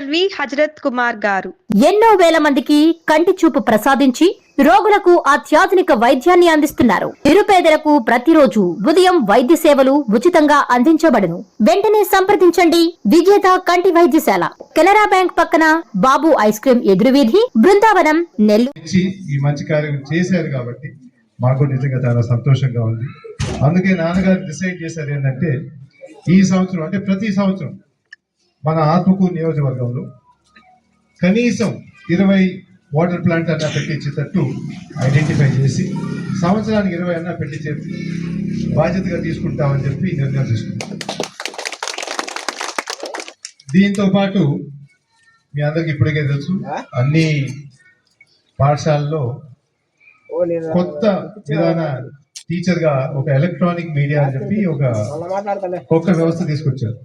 LV Hazrat Kumar గారు ఎన్నో వేల మందికి కంటి చూపు ప్రసాదించి రోగులకు అత్యాధునిక వైద్యాన్ని అందిస్తున్నారు. నిరుపేదలకు ప్రతిరోజు ఉదయం వైద్య సేవలు ఉచితంగా అందించబడును. వెంటనే సంప్రదించండి. విజేత కంటి వైద్యశాల, కెనరా బ్యాంక్ పక్కన, బాబు ఐస్ క్రీమ్ ఎదురువీధి, బృందావనం, నెల్లూరు. ఈ మంచి కార్యం చేశారు కాబట్టి మాకు నిజంగా చాలా సంతోషంగా ఉంది. అందుకే నాన్నగారు డిసైడ్ చేశారు ఏంటంటే ఈ సంవత్సరం అంటే ప్రతి సంవత్సరం మన ఆత్మకూరు నియోజకవర్గంలో కనీసం 20 వాటర్ ప్లాంట్ అన్నా పెట్టించేటట్టు ఐడెంటిఫై చేసి సంవత్సరానికి 20 అన్నా పెట్టించే బాధ్యతగా తీసుకుంటామని చెప్పి నిర్ణయం తీసుకుంటాం. దీంతో పాటు మీ అందరికి ఇప్పటికే తెలుసు, అన్ని పాఠశాలలో కొత్త విధాన టీచర్ గా ఒక ఎలక్ట్రానిక్ మీడియా అని చెప్పి ఒక వ్యవస్థ తీసుకొచ్చారు.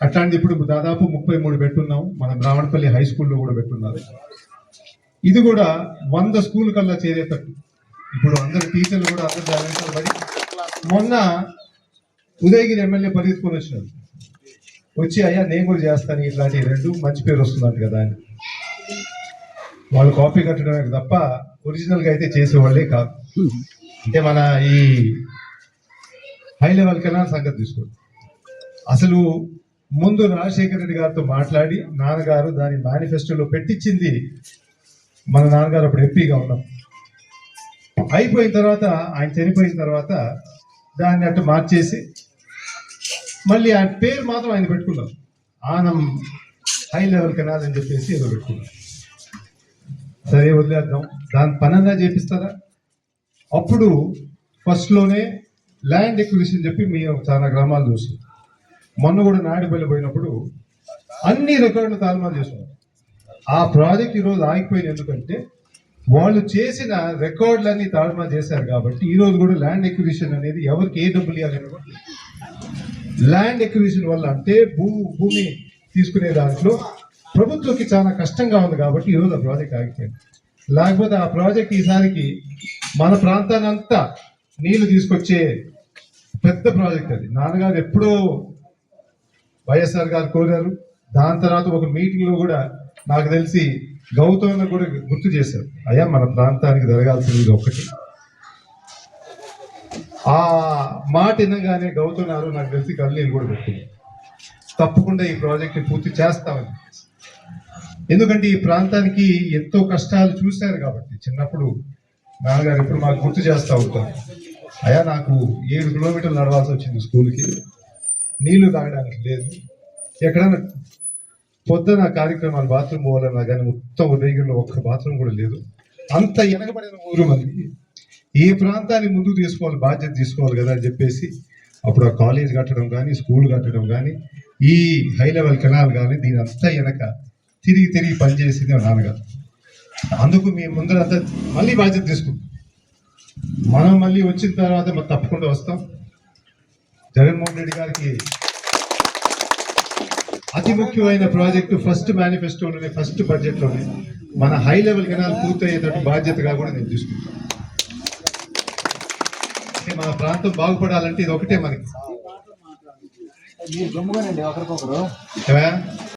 అట్లాంటి ఇప్పుడు దాదాపు 33 పెట్టున్నాం. మన బ్రాహ్మణపల్లి హై స్కూల్లో కూడా పెట్టున్నారు. ఇది కూడా 100 స్కూల్ కల్లా చేరేటట్టు ఇప్పుడు అందరు టీచర్లు కూడా అందరు జాగ్రత్తలు పడి మొన్న ఉదయగిరి ఎమ్మెల్యే పరిగెత్తుకొని వచ్చినారు. వచ్చి అయ్యా నేను కూడా చేస్తాను ఇట్లాంటి 2 మంచి పేరు వస్తుందంట కదా అని. వాళ్ళు కాపీ కట్టడమే తప్ప ఒరిజినల్ గా అయితే చేసేవాళ్ళే కాదు. అంటే మన ఈ హై లెవెల్ కెనాల్ సంగతి తీసుకోండి. అసలు ముందు రాజశేఖర రెడ్డి గారితో మాట్లాడి నాన్నగారు దాని మేనిఫెస్టోలో పెట్టించింది. మన నాన్నగారు అప్పుడు ఎంపీగా ఉన్నాం. అయిపోయిన తర్వాత ఆయన చనిపోయిన తర్వాత దాన్ని అటు మార్చేసి మళ్ళీ ఆయన పేరు మాత్రం ఆయన పెట్టుకున్నారు. ఆనం హై లెవెల్ కెనాల్ అని చెప్పేసి ఏదో పెట్టుకున్నారు. సరే వదిలేద్దాం, దాని పనంగా చేపిస్తారా? అప్పుడు ఫస్ట్లోనే ల్యాండ్ ఎక్విజిషన్ చెప్పి మేము చాలా గ్రామాలు చూసాం. మొన్న కూడా నాయుడుపల్లి పోయినప్పుడు అన్ని రికార్డులు తారుమారు చేస్తున్నారు. ఆ ప్రాజెక్ట్ ఈరోజు ఆగిపోయింది. ఎందుకంటే వాళ్ళు చేసిన రికార్డులన్నీ తారుమారు చేశారు కాబట్టి ఈరోజు కూడా ల్యాండ్ ఎక్విజిషన్ అనేది ఎవరికి ఏ డబ్బులు ఇవ్వాలని కూడా ల్యాండ్ ఎక్విజిషన్ వల్ల అంటే భూమి తీసుకునే దాంట్లో ప్రభుత్వంకి చాలా కష్టంగా ఉంది కాబట్టి ఈరోజు ఆ ప్రాజెక్ట్ ఆగిపోయింది. లేకపోతే ఆ ప్రాజెక్ట్ ఈసారికి మన ప్రాంతానంతా నీళ్లు తీసుకొచ్చే పెద్ద ప్రాజెక్ట్ అది. నాన్నగారు ఎప్పుడో వైఎస్ఆర్ గారు కోరారు. దాని తర్వాత ఒక మీటింగ్ లో కూడా నాకు తెలిసి గౌతమ్ కూడా గుర్తు చేశారు, అయ్యా మన ప్రాంతానికి జరగాల్సింది ఒకటి. ఆ మాట వినగానే గౌతమ్ గారు నాకు తెలిసి కన్నీళ్ళు కూడా పెట్టింది. తప్పకుండా ఈ ప్రాజెక్ట్ పూర్తి చేస్తామని. ఎందుకంటే ఈ ప్రాంతానికి ఎంతో కష్టాలు చూశారు కాబట్టి చిన్నప్పుడు నాన్నగారు ఎప్పుడు మాకు గుర్తు చేస్తూ ఉంటారు, అయ్యా నాకు 7 కిలోమీటర్లు నడవాల్సి వచ్చింది స్కూల్కి, నీళ్లు తాగడానికి లేదు, ఎక్కడైనా పొద్దున కార్యక్రమాలు బాత్రూమ్ పోవాలన్నా కానీ మొత్తం ఉదయగిరిలో ఒక్క బాత్రూమ్ కూడా లేదు. అంత వెనకబడిన ఊరు మంది ఈ ప్రాంతాన్ని ముందుకు తీసుకోవాలి, బాధ్యత తీసుకోవాలి కదా అని చెప్పేసి అప్పుడు ఆ కాలేజ్ కట్టడం కానీ స్కూల్ కట్టడం కానీ ఈ హై లెవెల్ కెనాల్ కానీ దీని అంతా వెనక తిరిగి పనిచేసింది నాన్నగారు. అందుకు మీ ముందరంతా మళ్ళీ బాధ్యత తీసుకుంటాం. మనం మళ్ళీ వచ్చిన తర్వాత మనం తప్పకుండా వస్తాం. జగన్మోహన్ రెడ్డి గారికి అతి ముఖ్యమైన ప్రాజెక్టు ఫస్ట్ మేనిఫెస్టోలోనే ఫస్ట్ బడ్జెట్లోనే మన హై లెవెల్ కెనాల్ పూర్తయ్యేటట్టు బాధ్యతగా కూడా నేను తీసుకుంటాను. అంటే మన ప్రాంతం బాగుపడాలంటే ఇది ఒకటే మనకి.